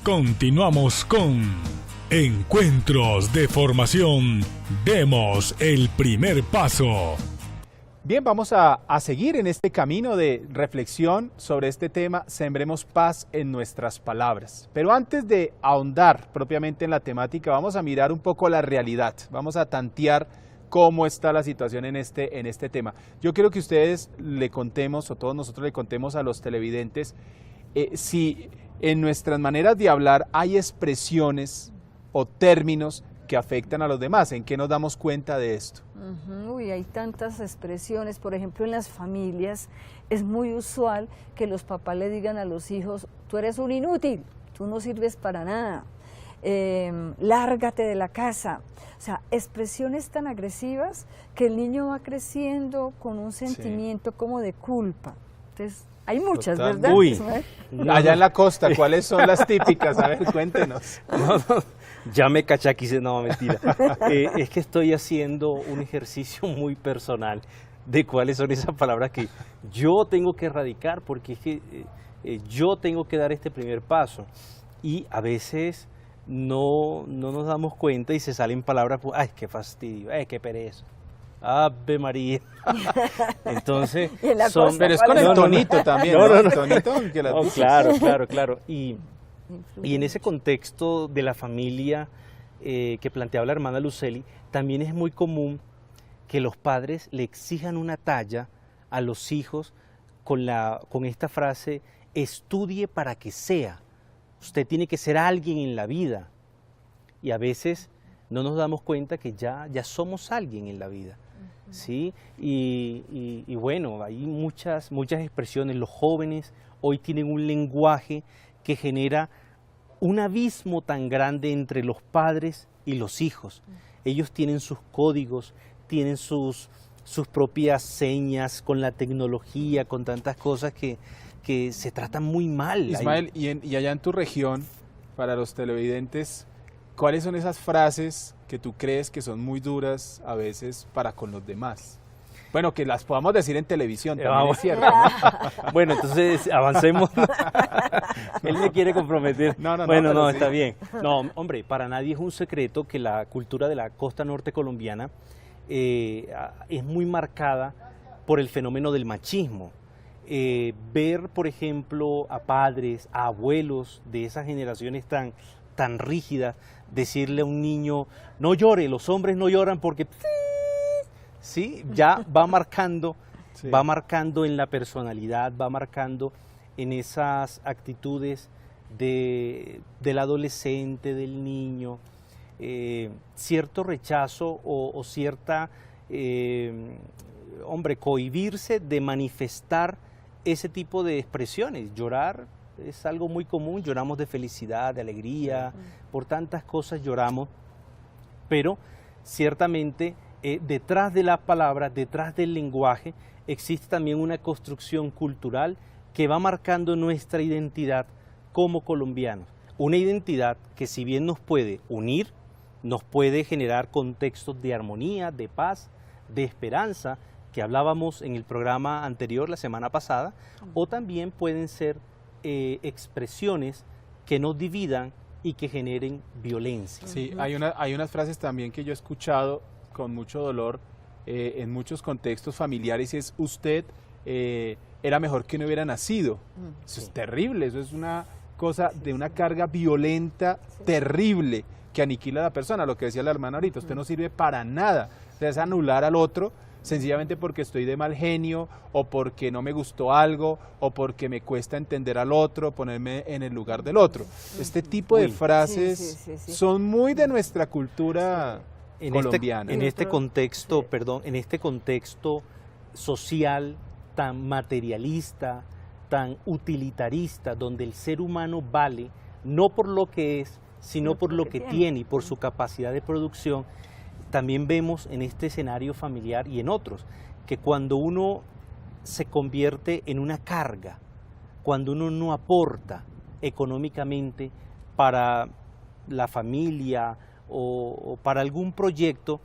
Continuamos con Encuentros de Formación. Demos el primer paso. Bien, vamos a seguir en este camino de reflexión sobre este tema, sembremos paz en nuestras palabras. Pero antes de ahondar propiamente en la temática, vamos a mirar un poco la realidad, vamos a tantear cómo está la situación en este tema. Yo quiero que ustedes le contemos, o todos nosotros le contemos a los televidentes, si en nuestras maneras de hablar hay expresiones o términos que afectan a los demás. ¿En qué nos damos cuenta de esto? Uy, hay tantas expresiones. Por ejemplo, en las familias es muy usual que los papás le digan a los hijos: tú eres un inútil, tú no sirves para nada, lárgate de la casa. O sea, expresiones tan agresivas que el niño va creciendo con un sentimiento como de culpa. Entonces, hay muchas, total, ¿verdad? Uy, allá en la costa, ¿cuáles son las típicas? A ver, cuéntenos. No, ya me cachaquise, no, mentira. Es que estoy haciendo un ejercicio muy personal de cuáles son esas palabras que yo tengo que erradicar, porque es que yo tengo que dar este primer paso. Y a veces no nos damos cuenta y se salen palabras, ¡ay, qué fastidio! ¡Ay, qué pereza! ¡Ave María! Entonces, pero es con el tonito también, ¿no? El tonito que las dices. Claro. Y en ese contexto de la familia que planteaba la hermana Luceli, también es muy común que los padres le exijan una talla a los hijos con esta frase: estudie para que sea. Usted tiene que ser alguien en la vida. Y a veces no nos damos cuenta que ya somos alguien en la vida. ¿Sí? Y bueno, hay muchas expresiones. Los jóvenes hoy tienen un lenguaje que genera un abismo tan grande entre los padres y los hijos. Ellos tienen sus códigos, tienen sus propias señas con la tecnología, con tantas cosas que se tratan muy mal. Ismael, y allá en tu región, para los televidentes, ¿cuáles son esas frases que tú crees que son muy duras a veces para con los demás? Bueno, que las podamos decir en televisión, también es cierto, ¿no? Bueno, entonces avancemos. Él me quiere comprometer. No, sí. Está bien. No, hombre, para nadie es un secreto que la cultura de la costa norte colombiana es muy marcada por el fenómeno del machismo. Ver, por ejemplo, a padres, a abuelos de esas generaciones tan rígidas, decirle a un niño: no llore, los hombres no lloran porque... Sí, ya va marcando en la personalidad, va marcando en esas actitudes del adolescente, del niño, cierto rechazo o cierta, cohibirse de manifestar ese tipo de expresiones. Llorar es algo muy común, lloramos de felicidad, de alegría, por tantas cosas lloramos, pero ciertamente detrás de las palabras, detrás del lenguaje, existe también una construcción cultural que va marcando nuestra identidad como colombianos. Una identidad que, si bien nos puede unir, nos puede generar contextos de armonía, de paz, de esperanza, que hablábamos en el programa anterior, la semana pasada, o también pueden ser expresiones que nos dividan y que generen violencia. Sí, hay unas frases también que yo he escuchado con mucho dolor en muchos contextos familiares, y es: usted era mejor que no hubiera nacido. Eso es terrible, eso es una cosa de una carga violenta, terrible, que aniquila a la persona. Lo que decía la hermana ahorita, usted no sirve para nada. O sea, es anular al otro sencillamente porque estoy de mal genio, o porque no me gustó algo, o porque me cuesta entender al otro, ponerme en el lugar del otro. Este tipo de frases son muy de nuestra cultura colombiana. En este contexto social tan materialista, tan utilitarista, donde el ser humano vale no por lo que es, sino por lo que tiene y por su capacidad de producción, también vemos en este escenario familiar y en otros, que cuando uno se convierte en una carga, cuando uno no aporta económicamente para la familia o para algún proyecto,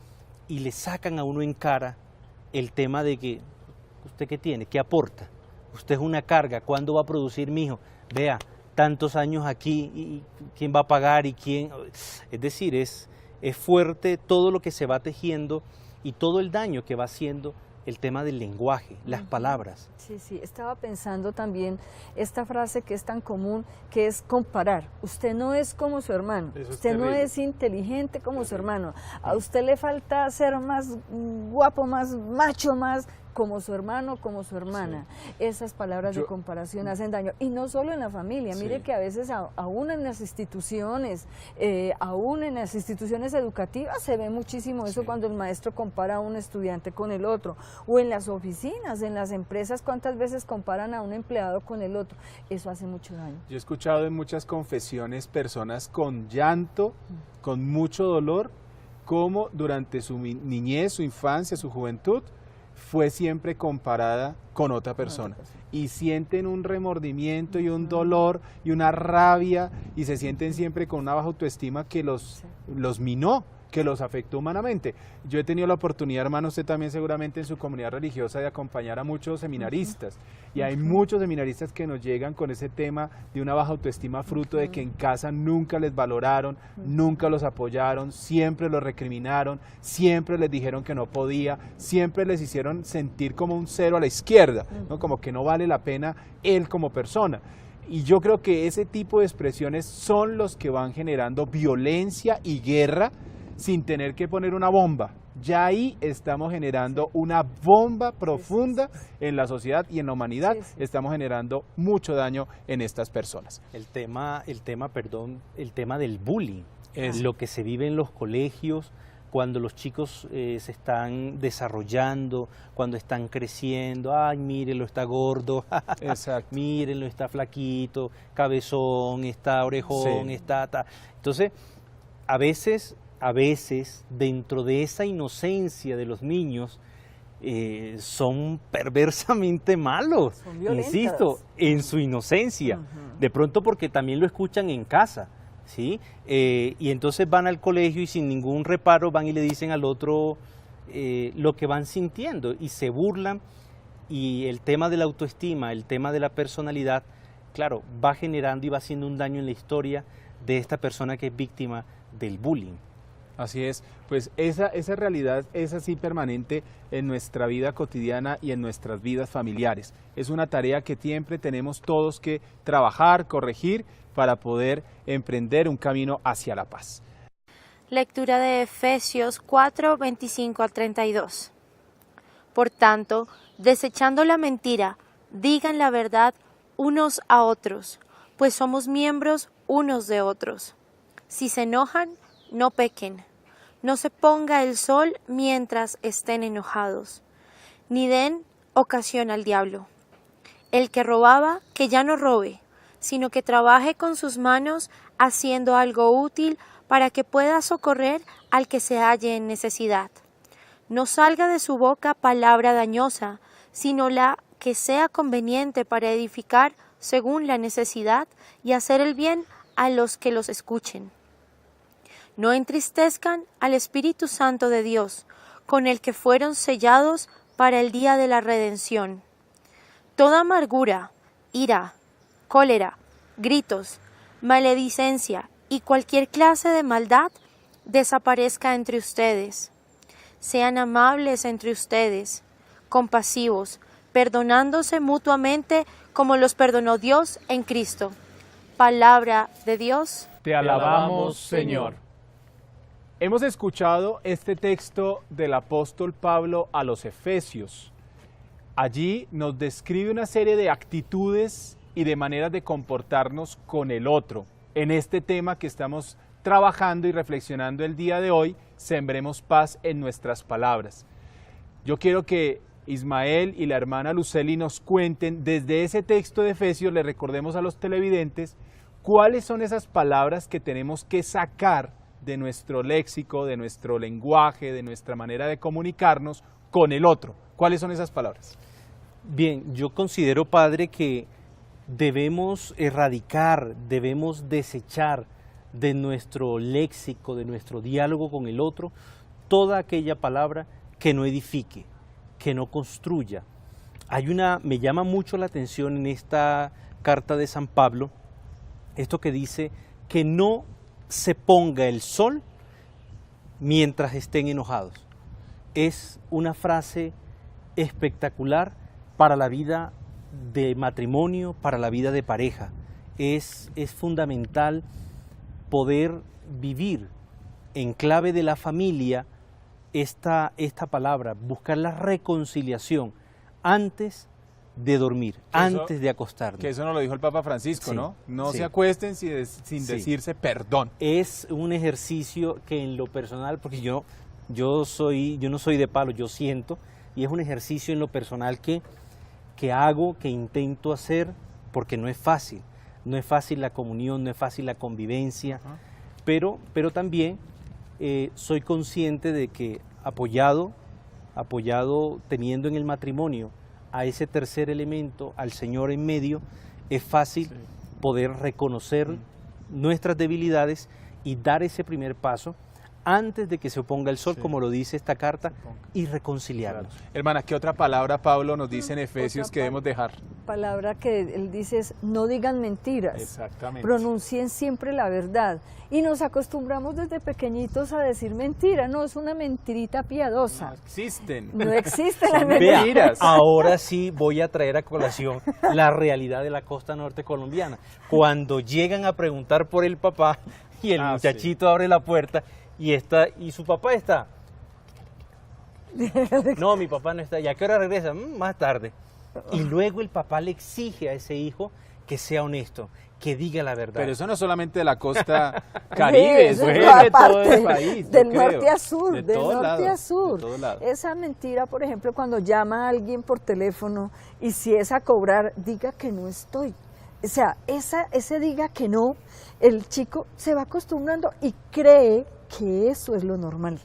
y le sacan a uno en cara el tema de que ¿usted qué tiene? ¿Qué aporta? Usted es una carga, ¿cuándo va a producir mi hijo? Vea, tantos años aquí, y quién va a pagar y quién. Es decir, es fuerte todo lo que se va tejiendo y todo el daño que va haciendo el tema del lenguaje, las palabras. Sí, sí, estaba pensando también esta frase que es tan común, que es comparar. Usted no es como su hermano, usted no es inteligente como su hermano, a usted le falta ser más guapo, más macho, más como su hermano, como su hermana. Sí. Esas palabras de comparación hacen daño, y no solo en la familia, mire que a veces aún en las instituciones, educativas se ve muchísimo eso cuando el maestro compara a un estudiante con el otro, o en las oficinas, en las empresas, cuántas veces comparan a un empleado con el otro. Eso hace mucho daño. Yo he escuchado en muchas confesiones personas con llanto, con mucho dolor, cómo durante su niñez, su infancia, su juventud, fue siempre comparada con otra persona, y sienten un remordimiento y un dolor y una rabia, y se sienten siempre con una baja autoestima que los minó, que los afectó humanamente. Yo he tenido la oportunidad, hermano, usted también seguramente en su comunidad religiosa, de acompañar a muchos seminaristas, y hay muchos seminaristas que nos llegan con ese tema de una baja autoestima fruto de que en casa nunca les valoraron, nunca los apoyaron, siempre los recriminaron, siempre les dijeron que no podía, siempre les hicieron sentir como un cero a la izquierda, ¿no? Como que no vale la pena él como persona. Y yo creo que ese tipo de expresiones son los que van generando violencia y guerra sin tener que poner una bomba. Ya ahí estamos generando una bomba profunda en la sociedad y en la humanidad. Estamos generando mucho daño en estas personas. El tema del bullying, lo que se vive en los colegios, cuando los chicos se están desarrollando, cuando están creciendo. Ay, mírenlo, está gordo. Exacto. Mírenlo, está flaquito, cabezón, está orejón, está. Entonces, a veces, dentro de esa inocencia de los niños, son perversamente malos, insisto, en su inocencia. De pronto porque también lo escuchan en casa, ¿sí? Y entonces van al colegio y sin ningún reparo van y le dicen al otro lo que van sintiendo, y se burlan, y el tema de la autoestima, el tema de la personalidad, claro, va generando y va haciendo un daño en la historia de esta persona que es víctima del bullying. Así es, pues esa realidad es así permanente en nuestra vida cotidiana y en nuestras vidas familiares. Es una tarea que siempre tenemos todos que trabajar, corregir, para poder emprender un camino hacia la paz. Lectura de Efesios 4, 25 al 32. Por tanto, desechando la mentira, digan la verdad unos a otros, pues somos miembros unos de otros. Si se enojan, no pequen, no se ponga el sol mientras estén enojados, ni den ocasión al diablo. El que robaba, que ya no robe, sino que trabaje con sus manos haciendo algo útil para que pueda socorrer al que se halle en necesidad. No salga de su boca palabra dañosa, sino la que sea conveniente para edificar según la necesidad y hacer el bien a los que los escuchen. No entristezcan al Espíritu Santo de Dios, con el que fueron sellados para el día de la redención. Toda amargura, ira, cólera, gritos, maledicencia y cualquier clase de maldad desaparezca entre ustedes. Sean amables entre ustedes, compasivos, perdonándose mutuamente como los perdonó Dios en Cristo. Palabra de Dios. Te alabamos, Señor. Hemos escuchado este texto del apóstol Pablo a los Efesios. Allí nos describe una serie de actitudes y de maneras de comportarnos con el otro. En este tema que estamos trabajando y reflexionando el día de hoy, sembremos paz en nuestras palabras. Yo quiero que Ismael y la hermana Luceli nos cuenten desde ese texto de Efesios, le recordemos a los televidentes, cuáles son esas palabras que tenemos que sacar de nuestro léxico, de nuestro lenguaje, de nuestra manera de comunicarnos con el otro. ¿Cuáles son esas palabras? Bien, yo considero, padre, que debemos erradicar, debemos desechar de nuestro léxico, de nuestro diálogo con el otro, toda aquella palabra que no edifique, que no construya. Me llama mucho la atención en esta carta de San Pablo, Esto que dice que no se ponga el sol mientras estén enojados. Es una frase espectacular para la vida de matrimonio, para la vida de pareja. Es fundamental poder vivir en clave de la familia esta palabra, buscar la reconciliación antes de dormir, antes de acostarnos. Que eso nos lo dijo el Papa Francisco, Sí, ¿no? No sí. se acuesten sin Sí. decirse perdón. Es un ejercicio que en lo personal, porque yo no soy de palo, yo siento, y es un ejercicio en lo personal que hago, que intento hacer, porque no es fácil. No es fácil la comunión, no es fácil la convivencia, pero también soy consciente de que apoyado, teniendo en el matrimonio a ese tercer elemento, al Señor en medio, es fácil poder reconocer nuestras debilidades y dar ese primer paso antes de que se oponga el sol, como lo dice esta carta, y reconciliarnos. Claro. Hermana, ¿qué otra palabra Pablo nos dice en Efesios que debemos dejar? Palabra que él dice es: no digan mentiras. Exactamente. Pronuncien siempre la verdad. Y nos acostumbramos desde pequeñitos a decir mentira. No, es una mentirita piadosa. No existen. No existe la Son mentira. mentiras. Ahora sí voy a traer a colación la realidad de la costa norte colombiana. Cuando llegan a preguntar por el papá y el muchachito abre la puerta y su papá está. No, mi papá no está. ¿Y a qué hora regresa? Más tarde. Y luego el papá le exige a ese hijo que sea honesto, que diga la verdad. Pero eso no es solamente de la costa Caribe, Sí, eso es eso es de todo aparte, el país. del yo creo. norte a sur, De del todos norte lados, a sur. de todos lados. Esa mentira, por ejemplo, cuando llama a alguien por teléfono y si es a cobrar, diga que no estoy. O sea, ese diga que no, el chico se va acostumbrando y cree que eso es lo normal.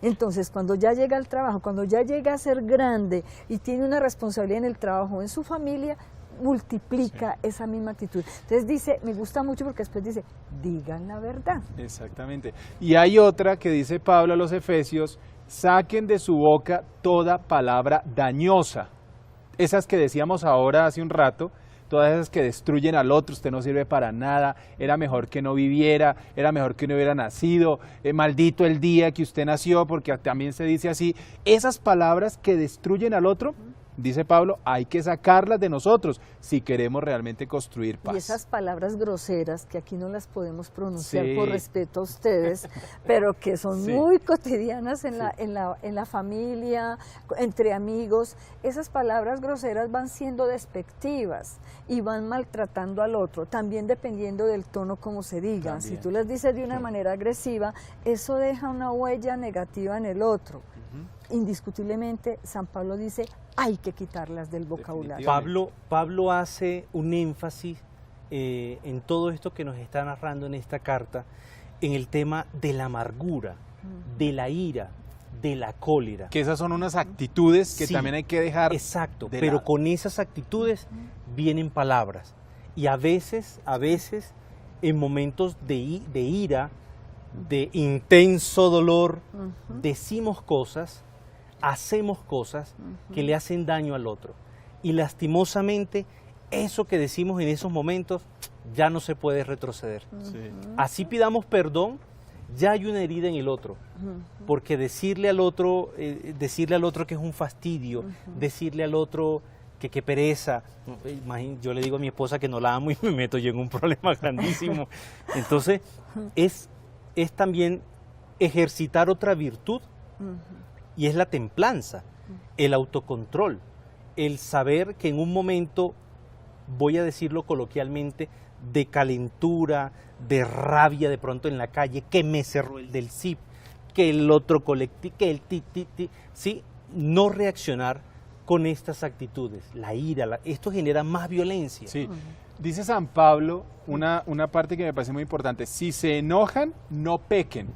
Entonces, cuando ya llega al trabajo, cuando ya llega a ser grande y tiene una responsabilidad en el trabajo, en su familia, multiplica esa misma actitud. Entonces dice, me gusta mucho porque después dice, digan la verdad. Exactamente. Y hay otra que dice Pablo a los Efesios: saquen de su boca toda palabra dañosa. Esas que decíamos ahora hace un rato, todas esas que destruyen al otro, usted no sirve para nada, era mejor que no viviera, era mejor que no hubiera nacido, maldito el día que usted nació, porque también se dice así. Esas palabras que destruyen al otro, dice Pablo, hay que sacarlas de nosotros si queremos realmente construir paz. Y esas palabras groseras, que aquí no las podemos pronunciar Sí. por respeto a ustedes, pero que son Sí. muy cotidianas en, Sí. en la familia, entre amigos, esas palabras groseras van siendo despectivas y van maltratando al otro, también dependiendo del tono como se digan. También. Si tú las dices de una manera agresiva, eso deja una huella negativa en el otro. Indiscutiblemente, San Pablo dice, hay que quitarlas del vocabulario. Pablo hace un énfasis en todo esto que nos está narrando en esta carta, en el tema de la amargura, de la ira, de la cólera. Que esas son unas actitudes que Sí, también hay que dejar. Exacto, de pero lado. con esas actitudes vienen palabras. Y a veces, en momentos de ira, de intenso dolor, decimos cosas, hacemos cosas que le hacen daño al otro. Y lastimosamente, eso que decimos en esos momentos ya no se puede retroceder. Sí. Así pidamos perdón, ya hay una herida en el otro. Porque decirle al otro que es un fastidio, decirle al otro que pereza. Yo le digo a mi esposa que no la amo y me meto yo en un problema grandísimo. Entonces, es también ejercitar otra virtud, y es la templanza, el autocontrol, el saber que en un momento, voy a decirlo coloquialmente, de calentura, de rabia de pronto en la calle, que me cerró el del zip, que el otro colectivo, que el ¿sí? No reaccionar con estas actitudes, la ira, esto genera más violencia. Sí. Dice San Pablo una parte que me parece muy importante: si se enojan, no pequen.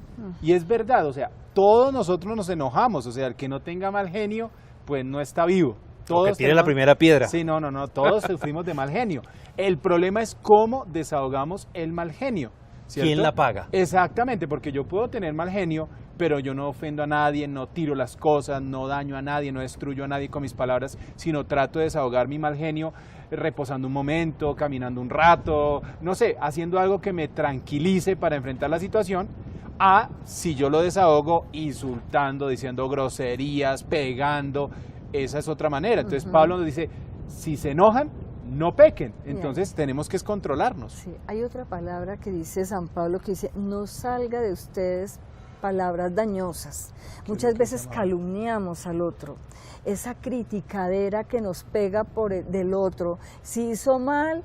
Y es verdad, o sea, todos nosotros nos enojamos, o sea, el que no tenga mal genio, pues no está vivo. Que tiene la primera piedra. Sí, no, todos sufrimos de mal genio. El problema es cómo desahogamos el mal genio, ¿cierto? ¿Quién la paga? Exactamente, porque yo puedo tener mal genio, pero yo no ofendo a nadie, no tiro las cosas, no daño a nadie, no destruyo a nadie con mis palabras, sino trato de desahogar mi mal genio reposando un momento, caminando un rato, no sé, haciendo algo que me tranquilice para enfrentar la situación, a si yo lo desahogo insultando, diciendo groserías, pegando, esa es otra manera. Entonces Pablo nos dice, si se enojan, no pequen, entonces tenemos que controlarnos. Sí, hay otra palabra que dice San Pablo que dice, no salga de ustedes palabras dañosas. Muchas veces calumniamos al otro, esa criticadera que nos pega del otro, si hizo mal,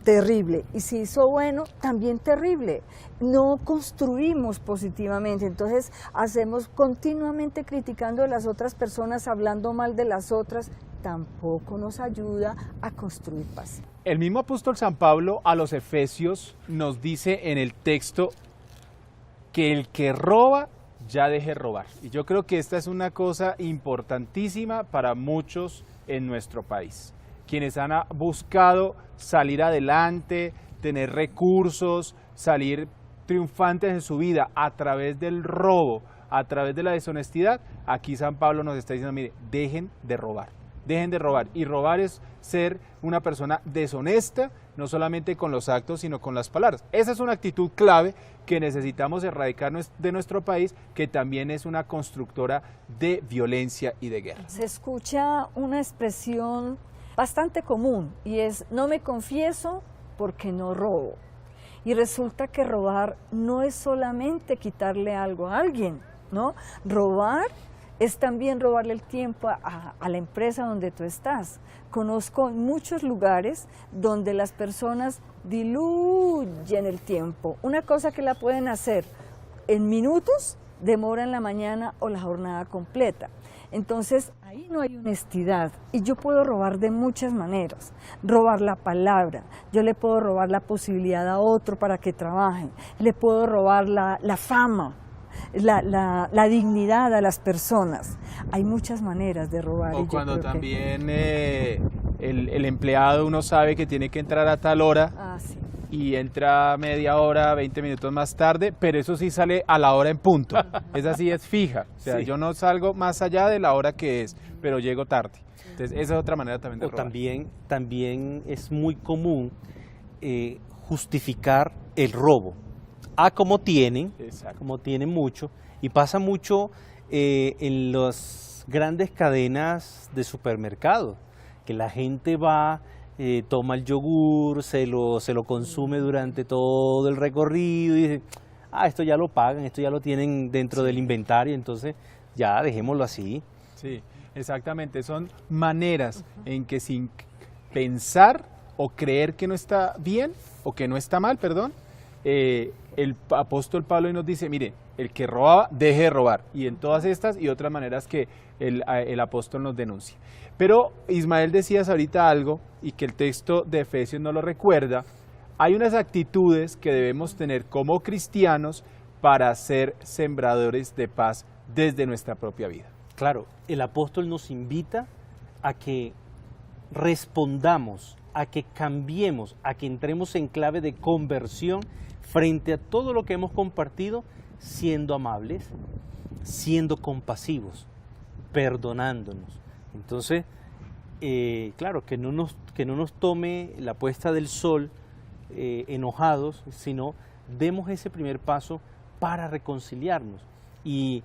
terrible, y si hizo bueno, también terrible. No construimos positivamente, entonces hacemos continuamente criticando a las otras personas, hablando mal de las otras, tampoco nos ayuda a construir paz. El mismo apóstol San Pablo a los Efesios nos dice en el texto que el que roba ya deje robar. Y yo creo que esta es una cosa importantísima para muchos en nuestro país. Quienes han buscado salir adelante, tener recursos, salir triunfantes en su vida a través del robo, a través de la deshonestidad, aquí San Pablo nos está diciendo, mire, dejen de robar. Dejen de robar. Y robar es ser una persona deshonesta, no solamente con los actos, sino con las palabras. Esa es una actitud clave que necesitamos erradicar de nuestro país, que también es una constructora de violencia y de guerra. Se escucha una expresión bastante común y es, no me confieso porque no robo. Y resulta que robar no es solamente quitarle algo a alguien, ¿no? Robar es también robarle el tiempo a la empresa donde tú estás. Conozco muchos lugares donde las personas diluyen el tiempo. Una cosa que la pueden hacer en minutos, demora en la mañana o la jornada completa. Entonces, ahí no hay honestidad y yo puedo robar de muchas maneras. Robar la palabra, yo le puedo robar la posibilidad a otro para que trabajen, le puedo robar la fama, la dignidad a las personas. Hay muchas maneras de robar. O cuando también el empleado, uno sabe que tiene que entrar a tal hora sí. Y entra media hora, 20 minutos más tarde, pero eso sí sale a la hora en punto. Esa sí es fija. O sea, sí. Yo no salgo más allá de la hora que es, pero llego tarde. Entonces, esa es otra manera también de robar. También es muy común justificar el robo. Como tienen mucho, y pasa mucho en las grandes cadenas de supermercados, que la gente va, toma el yogur, se lo consume durante todo el recorrido y dice, esto ya lo pagan, esto ya lo tienen dentro del inventario, entonces ya dejémoslo así. Sí, exactamente, son maneras en que sin pensar o creer que no está bien, o que no está mal, perdón, el apóstol Pablo nos dice, mire, el que robaba, deje de robar. Y en todas estas y otras maneras que el apóstol nos denuncia. Pero Ismael, decías ahorita algo, y que el texto de Efesios nos lo recuerda, hay unas actitudes que debemos tener como cristianos para ser sembradores de paz desde nuestra propia vida. Claro, el apóstol nos invita a que respondamos, a que cambiemos, a que entremos en clave de conversión frente a todo lo que hemos compartido, siendo amables, siendo compasivos, perdonándonos. Entonces, claro, que no nos tome la puesta del sol enojados, sino demos ese primer paso para reconciliarnos y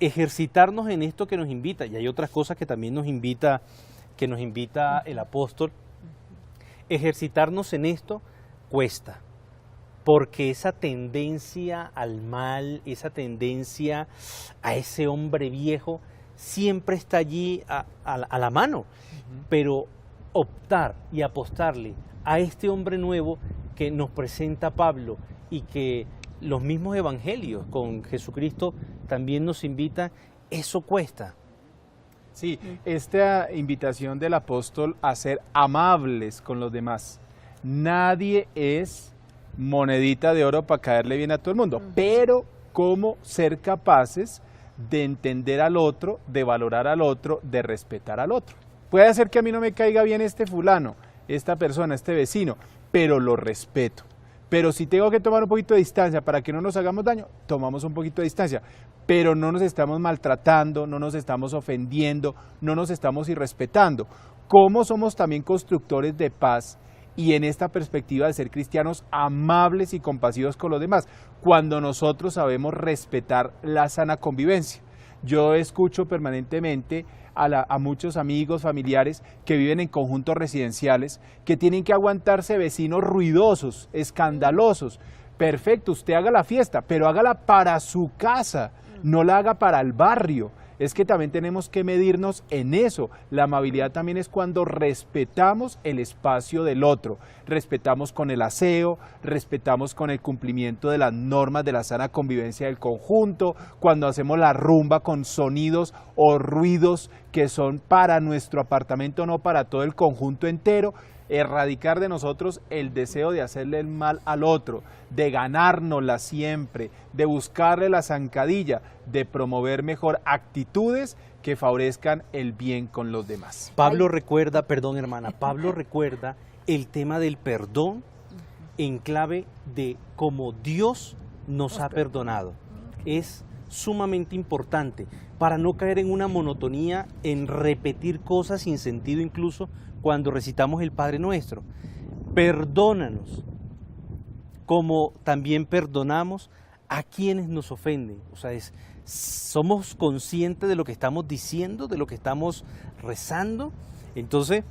ejercitarnos en esto que nos invita. Y hay otras cosas que también nos invita el apóstol. Ejercitarnos en esto cuesta, porque esa tendencia al mal, esa tendencia a ese hombre viejo, siempre está allí a la mano. Pero optar y apostarle a este hombre nuevo que nos presenta Pablo y que los mismos evangelios con Jesucristo también nos invitan, eso cuesta. Sí, esta invitación del apóstol a ser amables con los demás. Nadie es monedita de oro para caerle bien a todo el mundo, pero cómo ser capaces de entender al otro, de valorar al otro, de respetar al otro. Puede ser que a mí no me caiga bien este fulano, esta persona, este vecino, pero lo respeto. Pero si tengo que tomar un poquito de distancia para que no nos hagamos daño, tomamos un poquito de distancia. Pero no nos estamos maltratando, no nos estamos ofendiendo, no nos estamos irrespetando. ¿Cómo somos también constructores de paz y en esta perspectiva de ser cristianos amables y compasivos con los demás? Cuando nosotros sabemos respetar la sana convivencia. Yo escucho permanentemente a muchos amigos, familiares que viven en conjuntos residenciales, que tienen que aguantarse vecinos ruidosos, escandalosos. Perfecto, usted haga la fiesta, pero hágala para su casa, no la haga para el barrio. Es que también tenemos que medirnos en eso. La amabilidad también es cuando respetamos el espacio del otro, respetamos con el aseo, respetamos con el cumplimiento de las normas de la sana convivencia del conjunto, cuando hacemos la rumba con sonidos o ruidos que son para nuestro apartamento, no para todo el conjunto entero. Erradicar de nosotros el deseo de hacerle el mal al otro, de ganárnosla siempre, de buscarle la zancadilla, de promover mejor actitudes que favorezcan el bien con los demás. Pablo recuerda, perdón hermana, Pablo recuerda el tema del perdón en clave de cómo Dios nos ha perdonado. Es sumamente importante para no caer en una monotonía, en repetir cosas sin sentido incluso cuando recitamos el Padre Nuestro. Perdónanos, como también perdonamos a quienes nos ofenden. O sea, somos conscientes de lo que estamos diciendo, de lo que estamos rezando. Entonces,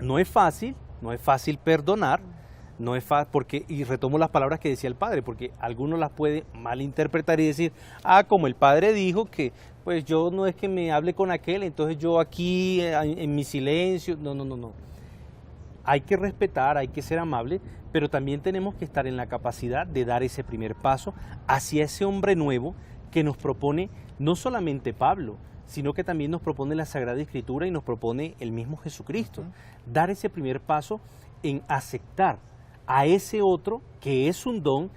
no es fácil perdonar, no es fácil, porque, y retomo las palabras que decía el Padre, porque algunos las pueden malinterpretar y decir, como el Padre dijo que pues yo no es que me hable con aquel, entonces yo aquí en mi silencio, no. Hay que respetar, hay que ser amable, pero también tenemos que estar en la capacidad de dar ese primer paso hacia ese hombre nuevo que nos propone no solamente Pablo, sino que también nos propone la Sagrada Escritura y nos propone el mismo Jesucristo. Dar ese primer paso en aceptar a ese otro que es un don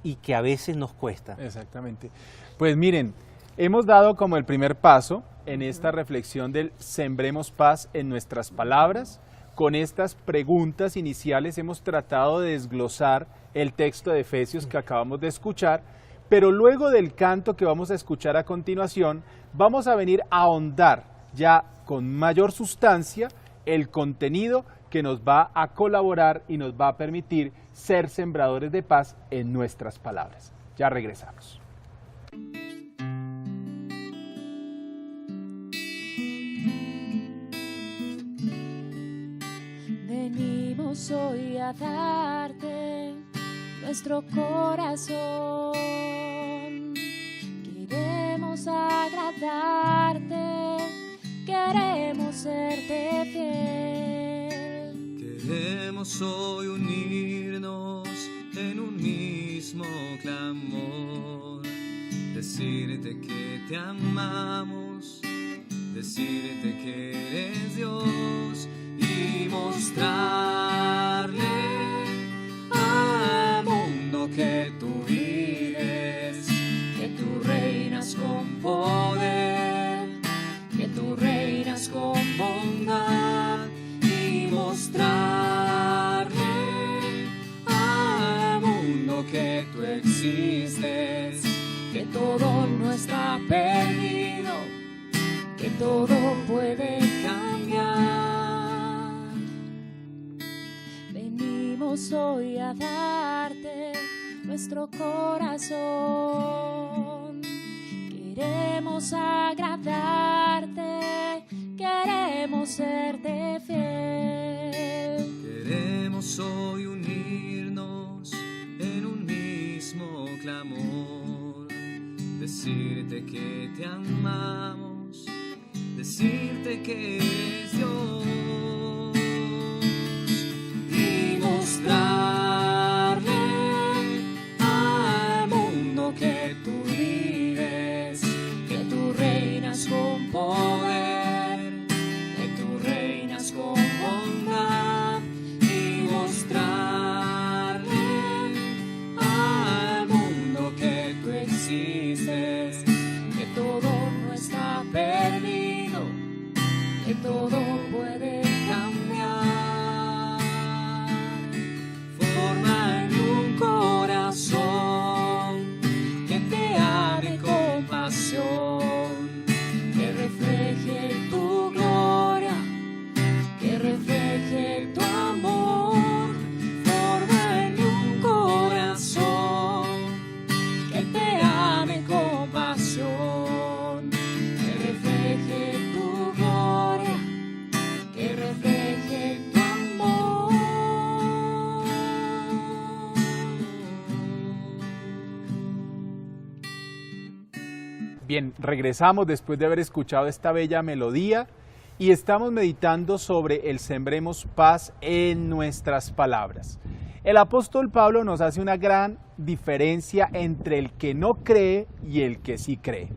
y que a veces nos cuesta. Exactamente. Pues miren, hemos dado como el primer paso en esta reflexión del sembremos paz en nuestras palabras. Con estas preguntas iniciales hemos tratado de desglosar el texto de Efesios que acabamos de escuchar, pero luego del canto que vamos a escuchar a continuación, vamos a venir a ahondar ya con mayor sustancia el contenido que nos va a colaborar y nos va a permitir ser sembradores de paz en nuestras palabras. Ya regresamos. Venimos hoy a darte nuestro corazón. Queremos agradarte, queremos serte fiel. Queremos hoy unirnos en un mismo clamor, decirte que te amamos, decirte que eres Dios y mostrarle al mundo que tú vives, que tú reinas con poder, que tú reinas con bondad, y mostrarle al mundo que tú existes, que todo no está perdido, que todo puede cambiar. Venimos hoy a darte nuestro corazón. Queremos agradarte, queremos serte fiel. Queremos hoy unirnos en un mismo clamor, decirte que te amamos, decirte que eres Dios y mostrarle al mundo que tú vives, que tú reinas con poder, que tú reinas con bondad, y mostrarle al mundo que tú existes, que todo no está perdido, que todo puede Bien, regresamos después de haber escuchado esta bella melodía y estamos meditando sobre el sembremos paz en nuestras palabras. El apóstol Pablo nos hace una gran diferencia entre el que no cree y el que sí cree.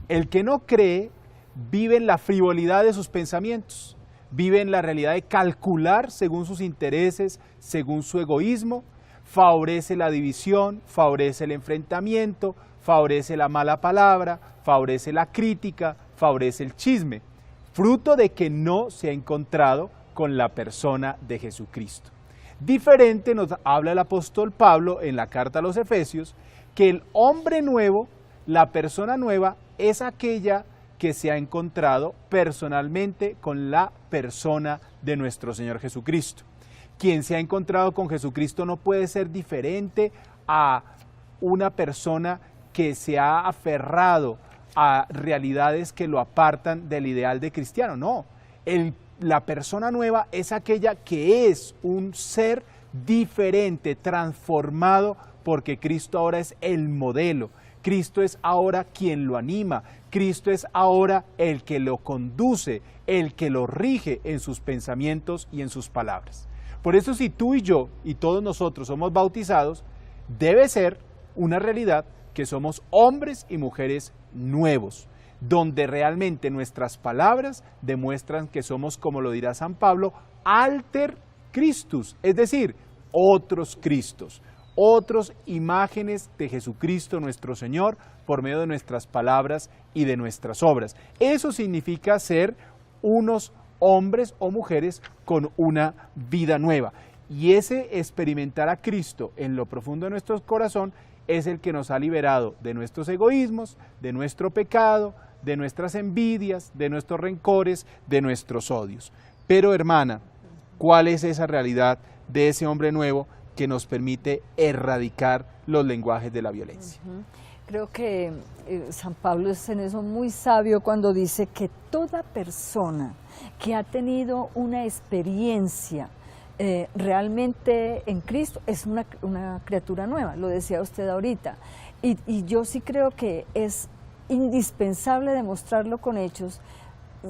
El que no cree vive en la frivolidad de sus pensamientos, vive en la realidad de calcular según sus intereses, según su egoísmo, favorece la división, favorece el enfrentamiento, favorece la mala palabra, favorece la crítica, favorece el chisme, fruto de que no se ha encontrado con la persona de Jesucristo. Diferente nos habla el apóstol Pablo en la carta a los Efesios, que el hombre nuevo, la persona nueva, es aquella que se ha encontrado personalmente con la persona de nuestro Señor Jesucristo. Quien se ha encontrado con Jesucristo no puede ser diferente a una persona que se ha aferrado a realidades que lo apartan del ideal de cristiano. No, la persona nueva es aquella que es un ser diferente, transformado, porque Cristo ahora es el modelo. Cristo es ahora quien lo anima, Cristo es ahora el que lo conduce, el que lo rige en sus pensamientos y en sus palabras. Por eso si tú y yo y todos nosotros somos bautizados, debe ser una realidad que somos hombres y mujeres nuevos, donde realmente nuestras palabras demuestran que somos, como lo dirá San Pablo, alter Christus, es decir, otros Cristos, otras imágenes de Jesucristo nuestro Señor por medio de nuestras palabras y de nuestras obras. Eso significa ser unos hombres o mujeres con una vida nueva. Y ese experimentar a Cristo en lo profundo de nuestro corazón es el que nos ha liberado de nuestros egoísmos, de nuestro pecado, de nuestras envidias, de nuestros rencores, de nuestros odios. Pero hermana, ¿cuál es esa realidad de ese hombre nuevo que nos permite erradicar los lenguajes de la violencia? Creo que San Pablo es en eso muy sabio cuando dice que toda persona que ha tenido una experiencia realmente en Cristo es una criatura nueva, lo decía usted ahorita, y yo sí creo que es indispensable demostrarlo con hechos.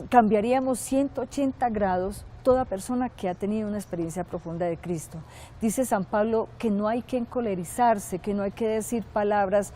Cambiaríamos 180 grados toda persona que ha tenido una experiencia profunda de Cristo. Dice San Pablo que no hay que encolerizarse, que no hay que decir palabras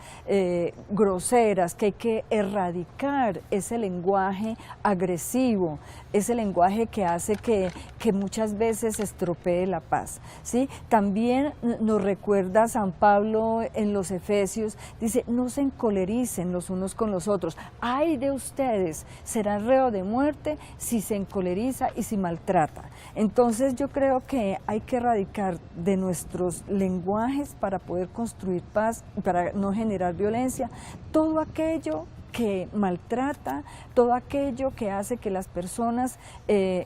groseras, que hay que erradicar ese lenguaje agresivo, ese lenguaje que hace que muchas veces estropee la paz, ¿sí? También nos recuerda San Pablo en los Efesios, dice, no se encolericen los unos con los otros. Ay de ustedes, será reo de muerte si se encoleriza y si maltrata. Entonces yo creo que hay que erradicar de nuestros lenguajes para poder construir paz, para no generar violencia, todo aquello que maltrata, todo aquello que hace que las personas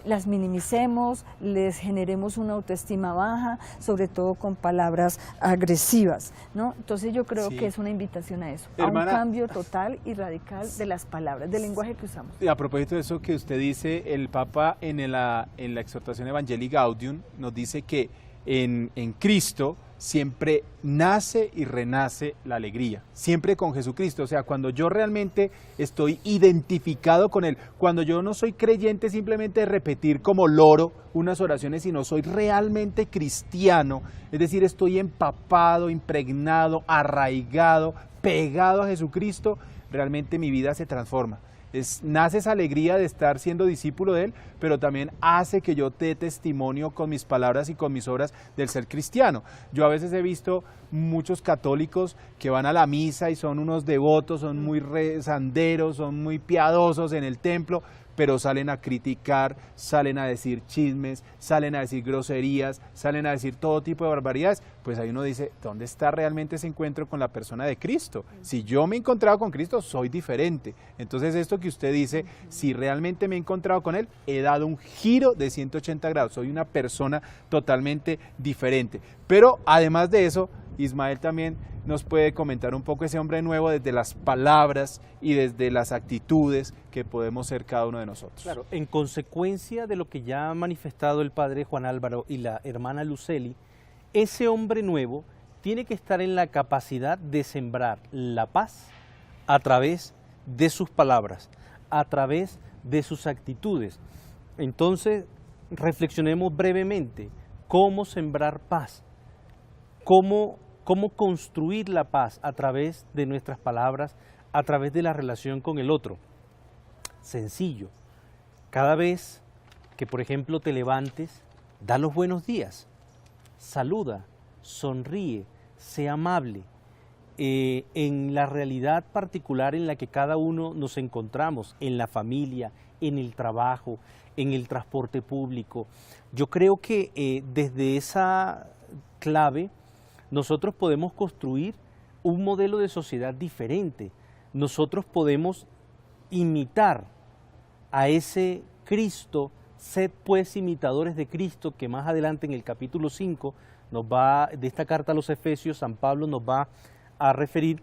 las minimicemos, les generemos una autoestima baja, sobre todo con palabras agresivas, ¿no? Entonces yo creo que es una invitación a eso, hermana, a un cambio total y radical de las palabras, del lenguaje que usamos. A propósito de eso que usted dice, el Papa en la exhortación Evangelii Gaudium nos dice que en Cristo siempre nace y renace la alegría, siempre con Jesucristo. O sea, cuando yo realmente estoy identificado con Él, cuando yo no soy creyente simplemente de repetir como loro unas oraciones, sino soy realmente cristiano, es decir, estoy empapado, impregnado, arraigado, pegado a Jesucristo, realmente mi vida se transforma. Nace esa alegría de estar siendo discípulo de Él, pero también hace que yo dé testimonio con mis palabras y con mis obras del ser cristiano. Yo a veces he visto muchos católicos que van a la misa y son unos devotos, son muy rezanderos, son muy piadosos en el templo, pero salen a criticar, salen a decir chismes, salen a decir groserías, salen a decir todo tipo de barbaridades. Pues ahí uno dice, ¿dónde está realmente ese encuentro con la persona de Cristo? Si yo me he encontrado con Cristo, soy diferente. Entonces esto que usted dice, si realmente me he encontrado con Él, he dado un giro de 180 grados, soy una persona totalmente diferente. Pero además de eso, Ismael también nos puede comentar un poco ese hombre nuevo desde las palabras y desde las actitudes que podemos ser cada uno de nosotros. Claro, en consecuencia de lo que ya ha manifestado el padre Juan Álvaro y la hermana Luceli, ese hombre nuevo tiene que estar en la capacidad de sembrar la paz a través de sus palabras, a través de sus actitudes. Entonces, reflexionemos brevemente cómo sembrar paz, cómo construir la paz a través de nuestras palabras, a través de la relación con el otro. Sencillo. Cada vez que, por ejemplo, te levantes, da los buenos días, saluda, sonríe, sea amable. En la realidad particular en la que cada uno nos encontramos, en la familia, en el trabajo, en el transporte público, yo creo que desde esa clave nosotros podemos construir un modelo de sociedad diferente. Nosotros podemos imitar a ese Cristo, sed pues imitadores de Cristo, que más adelante en el capítulo 5 de esta carta a los Efesios, San Pablo nos va a referir,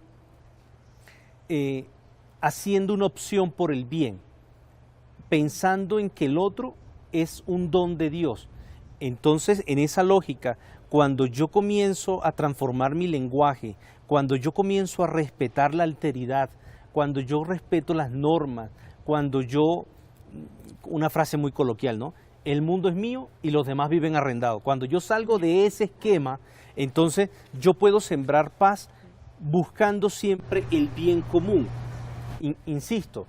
haciendo una opción por el bien, pensando en que el otro es un don de Dios. Entonces, en esa lógica, cuando yo comienzo a transformar mi lenguaje, cuando yo comienzo a respetar la alteridad, cuando yo respeto las normas, cuando yo, una frase muy coloquial, ¿no? El mundo es mío y los demás viven arrendados. Cuando yo salgo de ese esquema, entonces yo puedo sembrar paz buscando siempre el bien común. Insisto,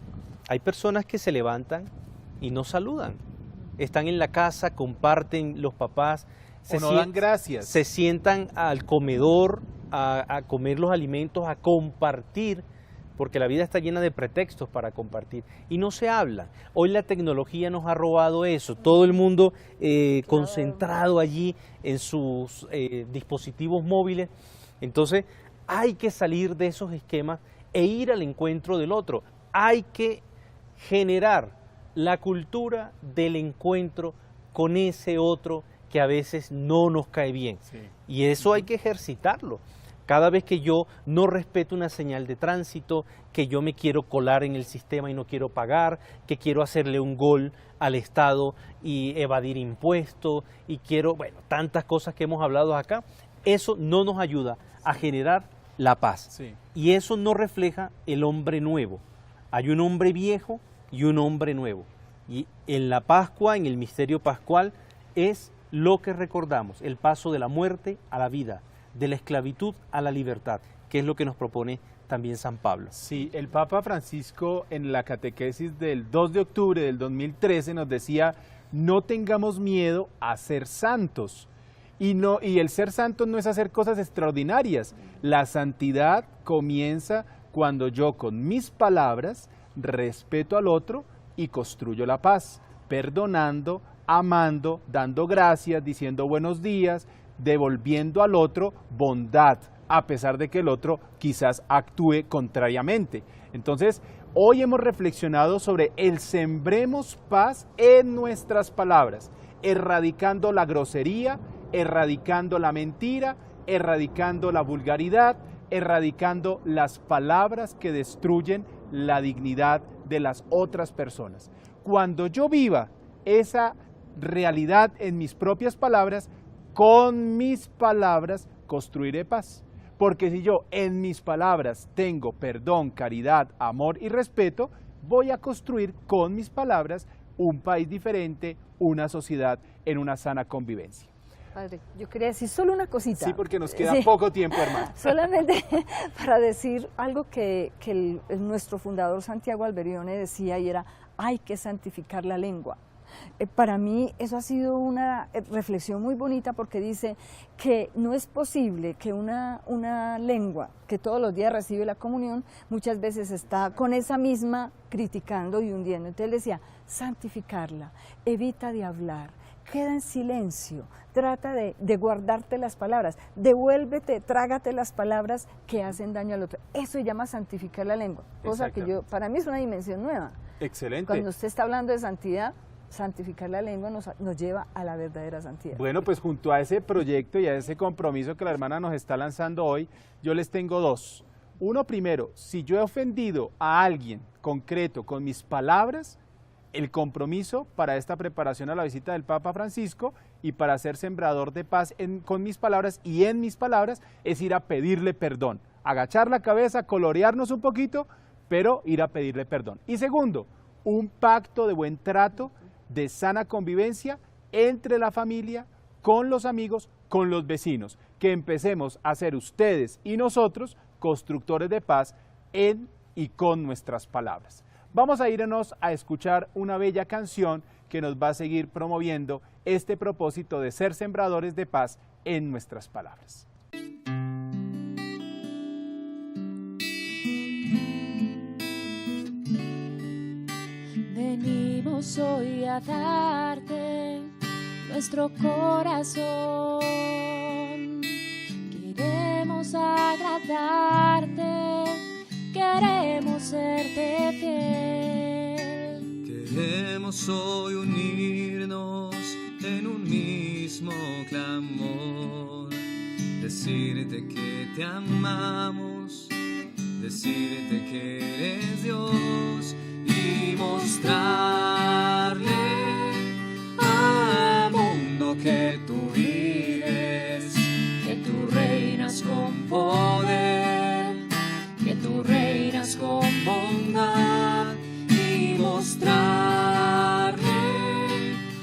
hay personas que se levantan y no saludan. Están en la casa, comparten los papás, no dan gracias. Se sientan al comedor a comer los alimentos, a compartir, porque la vida está llena de pretextos para compartir, y no se habla. Hoy la tecnología nos ha robado eso, todo el mundo concentrado allí en sus dispositivos móviles. Entonces hay que salir de esos esquemas e ir al encuentro del otro. Hay que generar la cultura del encuentro con ese otro que a veces no nos cae bien. Sí. Y eso hay que ejercitarlo. Cada vez que yo no respeto una señal de tránsito, que yo me quiero colar en el sistema y no quiero pagar, que quiero hacerle un gol al Estado y evadir impuestos, y quiero, bueno, tantas cosas que hemos hablado acá, eso no nos ayuda a generar la paz. Sí. Y eso no refleja el hombre nuevo. Hay un hombre viejo y un hombre nuevo. Y en la Pascua, en el misterio pascual, es lo que recordamos, el paso de la muerte a la vida, de la esclavitud a la libertad, que es lo que nos propone también San Pablo. Sí, el Papa Francisco en la catequesis del 2 de octubre del 2013 nos decía, no tengamos miedo a ser santos. Y el ser santo no es hacer cosas extraordinarias. La santidad comienza cuando yo con mis palabras respeto al otro y construyo la paz, perdonando, amando, dando gracias, diciendo buenos días, devolviendo al otro bondad, a pesar de que el otro quizás actúe contrariamente. Entonces, hoy hemos reflexionado sobre el sembremos paz en nuestras palabras, erradicando la grosería, erradicando la mentira, erradicando la vulgaridad, erradicando las palabras que destruyen la dignidad de las otras personas. Cuando yo viva esa realidad en mis propias palabras, con mis palabras construiré paz. Porque si yo en mis palabras tengo perdón, caridad, amor y respeto, voy a construir con mis palabras un país diferente, una sociedad en una sana convivencia. Padre, yo quería decir solo una cosita. Sí, porque nos queda poco tiempo, hermano. Solamente para decir algo que nuestro fundador Santiago Alberione decía, y era, hay que santificar la lengua. Para mí eso ha sido una reflexión muy bonita, porque dice que no es posible que una lengua que todos los días recibe la comunión, muchas veces está con esa misma criticando y hundiendo. Entonces decía, santificarla, evita de hablar, queda en silencio, trata de guardarte las palabras, devuélvete, trágate las palabras que hacen daño al otro. Eso se llama santificar la lengua, cosa que para mí es una dimensión nueva. Excelente. Cuando usted está hablando de santidad, santificar la lengua nos lleva a la verdadera santidad. Bueno, pues junto a ese proyecto y a ese compromiso que la hermana nos está lanzando hoy, yo les tengo dos. Uno, primero, si yo he ofendido a alguien concreto con mis palabras, el compromiso para esta preparación a la visita del Papa Francisco y para ser sembrador de paz con mis palabras y en mis palabras es ir a pedirle perdón, agachar la cabeza, colorearnos un poquito, pero ir a pedirle perdón. Y segundo, un pacto de buen trato, de sana convivencia entre la familia, con los amigos, con los vecinos. Que empecemos a ser ustedes y nosotros constructores de paz en y con nuestras palabras. Vamos a irnos a escuchar una bella canción que nos va a seguir promoviendo este propósito de ser sembradores de paz en nuestras palabras. Venimos hoy a darte nuestro corazón. Queremos agradarte, queremos serte fiel. Queremos hoy unirnos en un mismo clamor, decirte que te amamos, decirte que eres Dios y mostrarle al mundo que tú vives, que tú reinas con poder, que tú reinas con bondad, y mostrarle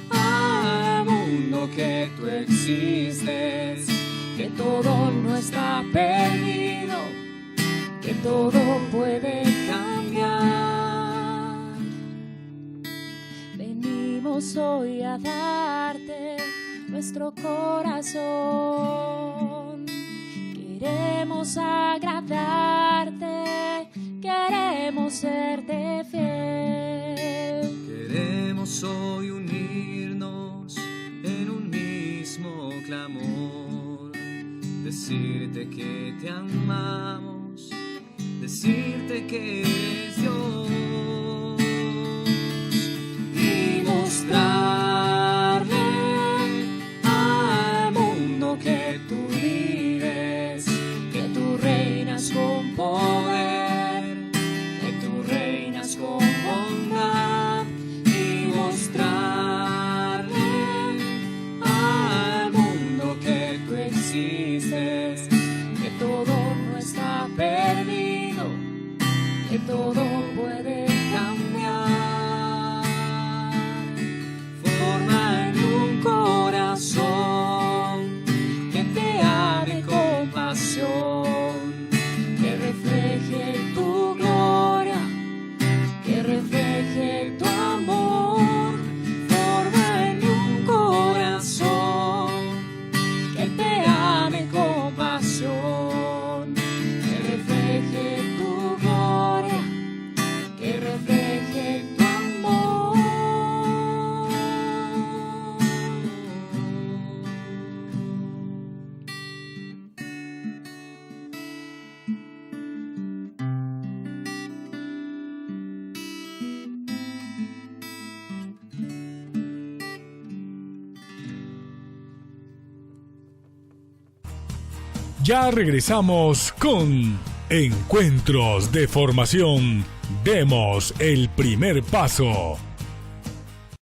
al mundo que tú existes, que todo no está perdido, que todo puede cambiar. Venimos hoy a darte nuestro corazón. Queremos agradarte, queremos serte fiel. Queremos hoy unirnos en un mismo clamor, decirte que te amamos, decirte que eres Dios y mostrarle al mundo que tú vives, que tú reinas con poder, que tú reinas con bondad, y mostrarle al mundo que tú existes, que todo no está perdido, que todo puede cambiar. Forma en un corazón que te ame con pasión, que refleje tu gloria, que refleje tu amor. Forma en un corazón que te ame con pasión, que refleje tu gloria, que refleje tu amor. Ya regresamos con Encuentros de Formación. Demos el primer paso.